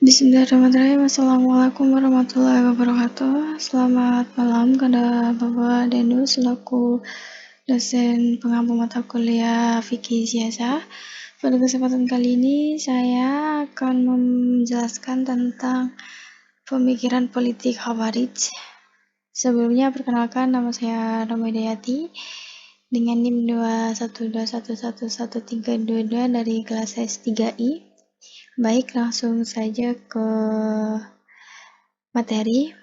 Bismillahirrahmanirrahim. Assalamualaikum warahmatullahi wabarakatuh. Selamat malam kepada Bapak Denu selaku dosen pengampu mata kuliah Fikih Siasah. Pada kesempatan kali ini saya akan menjelaskan tentang pemikiran politik Khawarij. Sebelumnya perkenalkan, nama saya Roma Hidayati dengan NIM 212111132 dari kelas S3I. Baik, langsung saja ke materi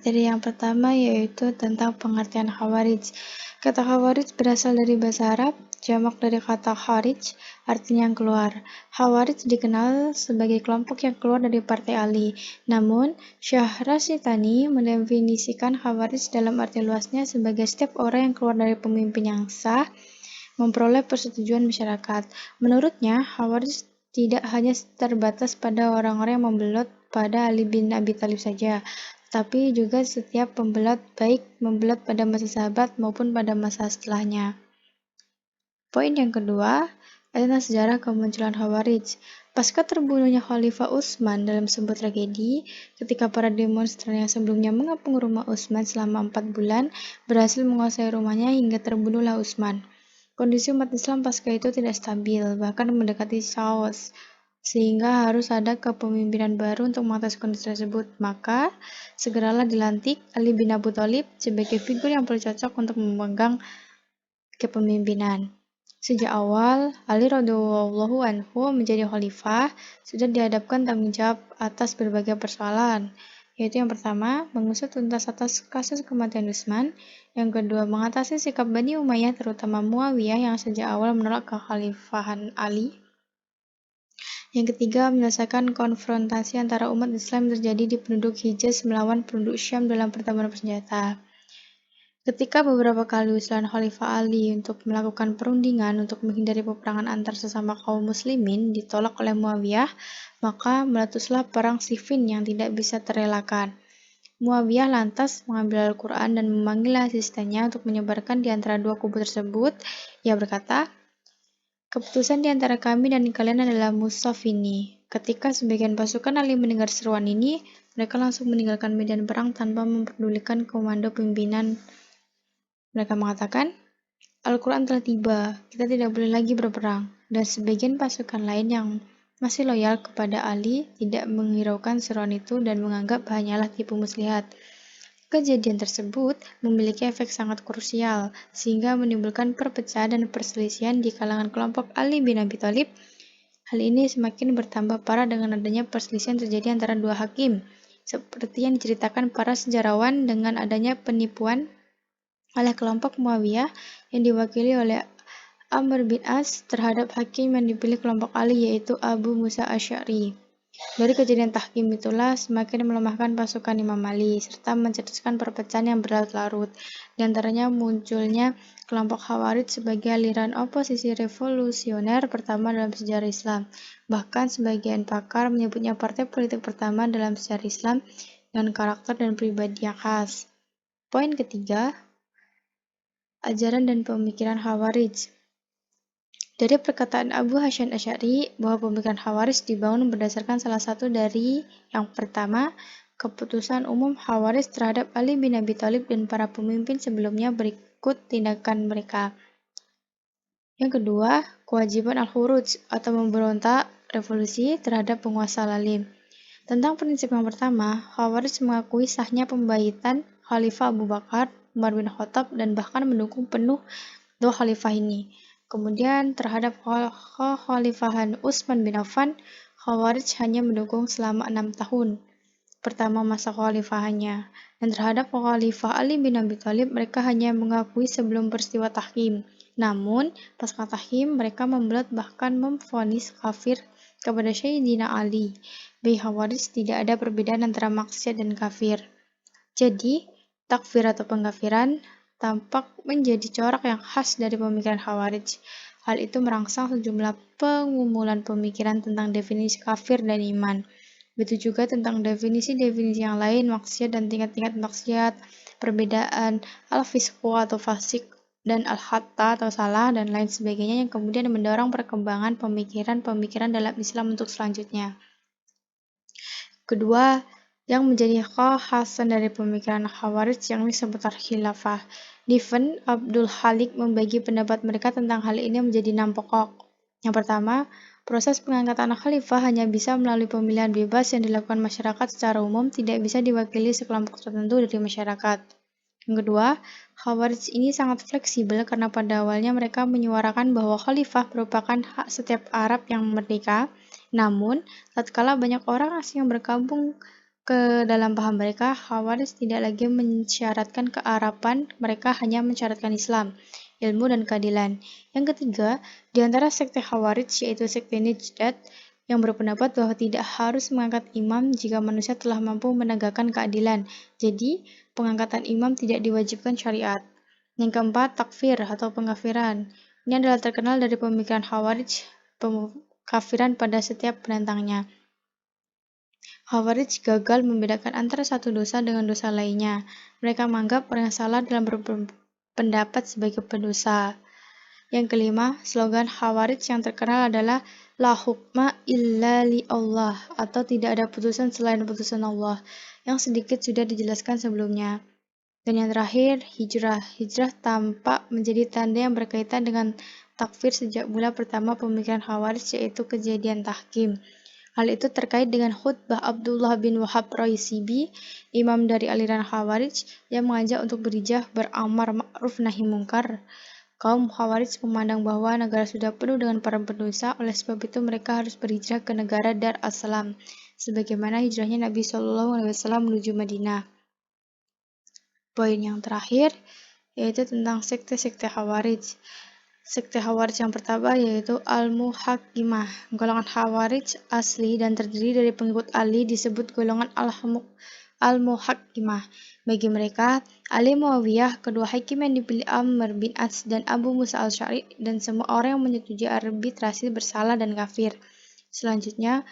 yang pertama, yaitu tentang pengertian Khawarij. Kata Khawarij berasal dari bahasa Arab, jamak dari kata kharij, artinya yang keluar. Khawarij dikenal sebagai kelompok yang keluar dari Partai Ali. Namun, Syahrasitani mendefinisikan Khawarij dalam arti luasnya sebagai setiap orang yang keluar dari pemimpin yang sah, memperoleh persetujuan masyarakat. Menurutnya, Khawarij tidak hanya terbatas pada orang-orang yang membelot pada Ali bin Abi Thalib saja, tapi juga setiap pembelot, baik membelot pada masa sahabat maupun pada masa setelahnya. Poin yang kedua adalah sejarah kemunculan Khawarij. Pasca terbunuhnya Khalifah Utsman dalam sebuah tragedi, ketika para demonstran yang sebelumnya mengepung rumah Utsman selama 4 bulan berhasil menguasai rumahnya hingga terbunuhlah Utsman. Kondisi umat Islam pasca itu tidak stabil, bahkan mendekati chaos, sehingga harus ada kepemimpinan baru untuk mengatasi kondisi tersebut. Maka, segeralah dilantik Ali bin Abi Thalib sebagai figur yang paling cocok untuk memegang kepemimpinan. Sejak awal, Ali radhiyallahu anhu menjadi khalifah, sudah dihadapkan tanggung jawab atas berbagai persoalan, yaitu yang pertama, mengusut tuntas atas kasus kematian Utsman, yang kedua, mengatasi sikap Bani Umayyah terutama Muawiyah yang sejak awal menolak kekhalifahan Ali, yang ketiga, menyelesaikan konfrontasi antara umat Islam yang terjadi di penduduk Hijaz melawan penduduk Syam dalam pertempuran bersenjata. Ketika beberapa kali usulan Khalifah Ali untuk melakukan perundingan untuk menghindari peperangan antar sesama kaum muslimin ditolak oleh Muawiyah, maka meletuslah perang Siffin yang tidak bisa terelakkan. Muawiyah lantas mengambil Al-Quran dan memanggil asistennya untuk menyebarkan di antara dua kubu tersebut. Ia berkata, "Keputusan di antara kami dan kalian adalah mushaf ini." Ketika sebagian pasukan Ali mendengar seruan ini, mereka langsung meninggalkan medan perang tanpa memperdulikan komando pimpinan. Mereka mengatakan, Al-Quran telah tiba, kita tidak boleh lagi berperang. Dan sebagian pasukan lain yang masih loyal kepada Ali tidak menghiraukan seruan itu dan menganggap hanyalah tipu muslihat. Kejadian tersebut memiliki efek sangat krusial, sehingga menimbulkan perpecahan dan perselisihan di kalangan kelompok Ali bin Abi Thalib. Hal ini semakin bertambah parah dengan adanya perselisihan terjadi antara dua hakim, seperti yang diceritakan para sejarawan dengan adanya penipuan oleh kelompok Muawiyah yang diwakili oleh Amr bin As terhadap hakim yang dipilih kelompok Ali, yaitu Abu Musa Asy'ari. Dari kejadian tahkim itulah semakin melemahkan pasukan Imam Ali, serta mencetuskan perpecahan yang berlarut-larut. Di antaranya munculnya kelompok Khawarij sebagai aliran oposisi revolusioner pertama dalam sejarah Islam. Bahkan sebagian pakar menyebutnya partai politik pertama dalam sejarah Islam dengan karakter dan pribadi yang khas. Poin ketiga, ajaran dan pemikiran Khawarij. Dari perkataan Abu Hasyim Asy'ari bahwa pemikiran Khawarij dibangun berdasarkan salah satu dari yang pertama, keputusan umum Khawarij terhadap Ali bin Abi Thalib dan para pemimpin sebelumnya berikut tindakan mereka. Yang kedua, kewajiban al-khuruj atau memberontak revolusi terhadap penguasa zalim. Tentang prinsip yang pertama, Khawarij mengakui sahnya pembaitan Khalifah Abu Bakar, Umar bin Khattab, dan bahkan mendukung penuh dua khalifah ini. Kemudian terhadap kekhalifahan Utsman bin Affan, Khawarij hanya mendukung selama 6 tahun pertama masa kekhalifahannya, dan terhadap Khalifah Ali bin Abi Thalib mereka hanya mengakui sebelum peristiwa tahkim. Namun, pasca tahkim mereka membelot bahkan memvonis kafir kepada Sayyidina Ali. Bagi Khawarij tidak ada perbedaan antara maksiat dan kafir. Jadi, takfir atau pengkafiran tampak menjadi corak yang khas dari pemikiran Khawarij. Hal itu merangsang sejumlah pengumuman pemikiran tentang definisi kafir dan iman. Begitu juga tentang definisi-definisi yang lain, maksiat dan tingkat-tingkat maksiat, perbedaan al-fisqu atau fasik dan al-hatta atau salah, dan lain sebagainya yang kemudian mendorong perkembangan pemikiran-pemikiran dalam Islam untuk selanjutnya. Kedua, yang menjadi kekhasan dari pemikiran Khawarij yakni seputar khilafah. Niven Abdul Halik membagi pendapat mereka tentang hal ini menjadi 6 pokok. Yang pertama, proses pengangkatan khalifah hanya bisa melalui pemilihan bebas yang dilakukan masyarakat secara umum, tidak bisa diwakili sekelompok tertentu dari masyarakat. Yang kedua, Khawarij ini sangat fleksibel karena pada awalnya mereka menyuarakan bahwa khalifah merupakan hak setiap Arab yang merdeka. Namun, tatkala banyak orang asing yang bergabung ke dalam paham mereka, Khawarij tidak lagi mensyaratkan kearaban, mereka hanya mensyaratkan Islam, ilmu, dan keadilan. Yang ketiga, di antara sekte Khawarij yaitu sekte Najdat yang berpendapat bahwa tidak harus mengangkat imam jika manusia telah mampu menegakkan keadilan. Jadi, pengangkatan imam tidak diwajibkan syariat. Yang keempat, takfir atau pengkafiran. Ini adalah terkenal dari pemikiran Khawarij, pengkafiran pada setiap penentangnya. Khawarij gagal membedakan antara satu dosa dengan dosa lainnya. Mereka menganggap orang yang salah dalam berpendapat sebagai pendosa. Yang kelima, slogan Khawarij yang terkenal adalah La hukma illa li Allah, atau tidak ada putusan selain putusan Allah, yang sedikit sudah dijelaskan sebelumnya. Dan yang terakhir, hijrah. Hijrah tampak menjadi tanda yang berkaitan dengan takfir sejak mula pertama pemikiran Khawarij, yaitu kejadian tahkim. Hal itu terkait dengan khutbah Abdullah bin Wahab Raisibi, imam dari aliran Khawarij, yang mengajak untuk berijah, beramar ma'ruf nahi mungkar. Kaum Khawarij memandang bahwa negara sudah penuh dengan para pendosa, oleh sebab itu mereka harus berhijrah ke negara Dar as-Salam, sebagaimana hijrahnya Nabi SAW menuju Madinah. Poin yang terakhir yaitu tentang sekte-sekte Khawarij. Sekte Khawarij yang pertama yaitu Al-Muhakkimah. Golongan Khawarij asli dan terdiri dari pengikut Ali disebut golongan Al-Muhakkimah. Bagi mereka, Ali Muawiyah, kedua hakim yang dipilih Amr bin As dan Abu Musa al-Syari, dan semua orang yang menyetujui arbitrasi bersalah dan kafir. Selanjutnya,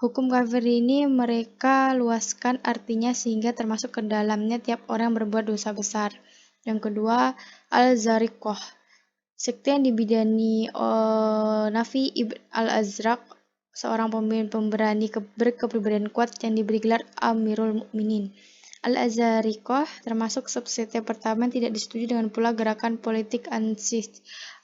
hukum kafir ini mereka luaskan artinya sehingga termasuk ke dalamnya tiap orang yang berbuat dosa besar. Yang kedua, Al-Zariqah. Sekte yang dibidani Nafi ibn al-Azraq, seorang pemimpin pemberani berkepribadian kuat yang diberi gelar Amirul Mukminin. Al-Azariqah termasuk subsekte pertama yang tidak disetujui dengan pula gerakan politik Ansih.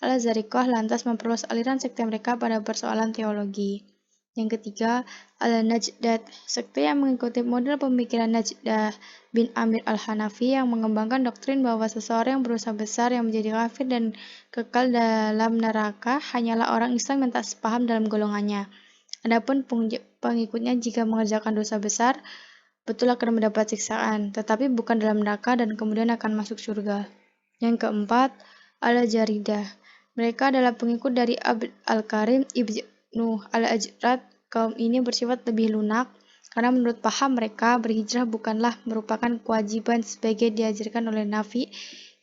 Al-Azariqah lantas memperluas aliran sekte mereka pada persoalan teologi. Yang ketiga, Al-Najdat, sekte yang mengikuti model pemikiran Najdah bin Amir al-Hanafi yang mengembangkan doktrin bahwa seseorang yang berusaha besar yang menjadi kafir dan kekal dalam neraka hanyalah orang Islam yang tak sepaham dalam golongannya. Adapun pengikutnya jika mengerjakan dosa besar, betul akan mendapat siksaan, tetapi bukan dalam neraka dan kemudian akan masuk surga. Yang keempat, Al-Jaridah. Mereka adalah pengikut dari Abd al-Karim Ibnu al-Ajrad. Kaum ini bersifat lebih lunak, karena menurut paham mereka, berhijrah bukanlah merupakan kewajiban sebagai diajarkan oleh Nafi,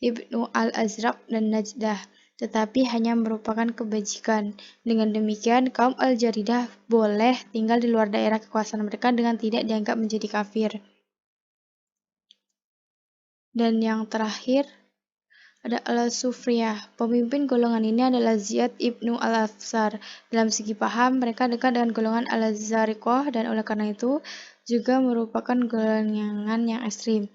Ibnu al-Azraq, dan Najdah, tetapi hanya merupakan kebajikan. Dengan demikian, kaum Al-Jaridah boleh tinggal di luar daerah kekuasaan mereka dengan tidak dianggap menjadi kafir. Dan yang terakhir, ada Al-Sufriyah. Pemimpin golongan ini adalah Ziyad ibnu al-Afsar. Dalam segi paham, mereka dekat dengan golongan Al-Zariqah dan oleh karena itu juga merupakan golongan yang ekstrim.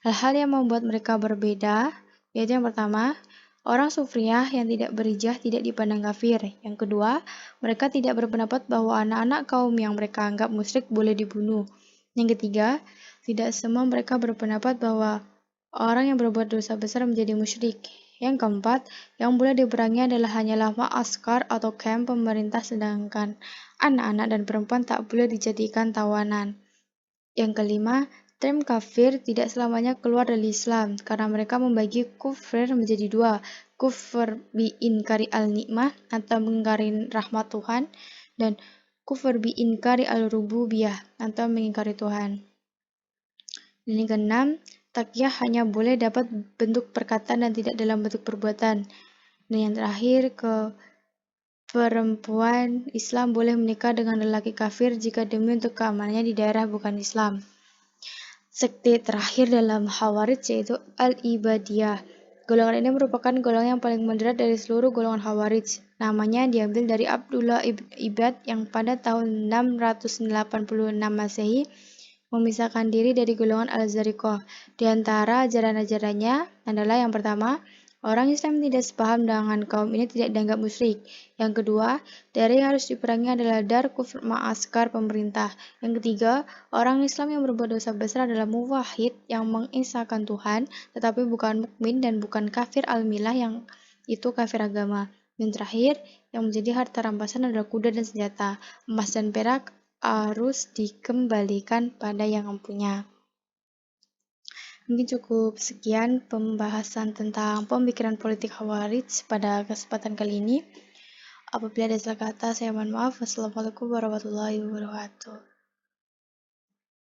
Hal-hal yang membuat mereka berbeda, yaitu yang pertama, orang Sufriyah yang tidak berijah tidak dipandang kafir. Yang kedua, mereka tidak berpendapat bahwa anak-anak kaum yang mereka anggap musyrik boleh dibunuh. Yang ketiga, tidak semua mereka berpendapat bahwa orang yang berbuat dosa besar menjadi musyrik. Yang keempat, yang boleh diperangi hanyalah ma'askar atau kamp pemerintah, sedangkan anak-anak dan perempuan tak boleh dijadikan tawanan. Yang kelima, term kafir tidak selamanya keluar dari Islam, karena mereka membagi kufur menjadi dua, kufur bi inkari al-nikmah atau mengingkari rahmat Tuhan, dan kufur bi inkari al-rububiyah atau mengingkari Tuhan. Dan yang keenam, takyah hanya boleh dapat bentuk perkataan dan tidak dalam bentuk perbuatan. Dan yang terakhir, perempuan Islam boleh menikah dengan lelaki kafir jika demi untuk keamanannya di daerah bukan Islam. Sekte terakhir dalam Khawarij yaitu Al-Ibadiyah. Golongan ini merupakan golongan yang paling moderat dari seluruh golongan Khawarij. Namanya diambil dari Abdullah ibn Ibad yang pada tahun 686 Masehi memisahkan diri dari golongan Al-Zariqah. Di antara ajaran-ajarannya adalah yang pertama, orang Islam tidak sepaham dengan kaum ini tidak dianggap musyrik. Yang kedua, daerah yang harus diperangi adalah dar kufur ma'askar pemerintah. Yang ketiga, orang Islam yang berbuat dosa besar adalah muwahhid yang mengisahkan Tuhan, tetapi bukan mukmin dan bukan kafir al-milah yang itu kafir agama. Dan terakhir, yang menjadi harta rampasan adalah kuda dan senjata. Emas dan perak harus dikembalikan pada yang mempunyai. Mungkin cukup sekian pembahasan tentang pemikiran politik Khawarij pada kesempatan kali ini. Apabila ada salah kata, saya mohon maaf. Wassalamualaikum warahmatullahi wabarakatuh.